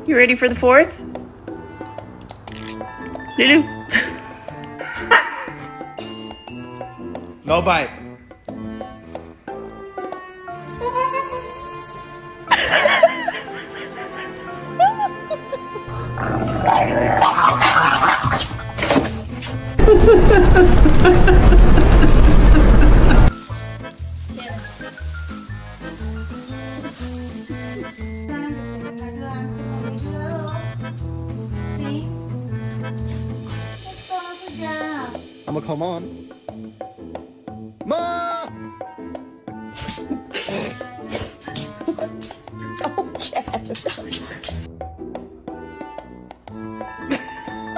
You ready for the fourth? Lulu. No bite. I'ma come on. Mom! Oh, Chad.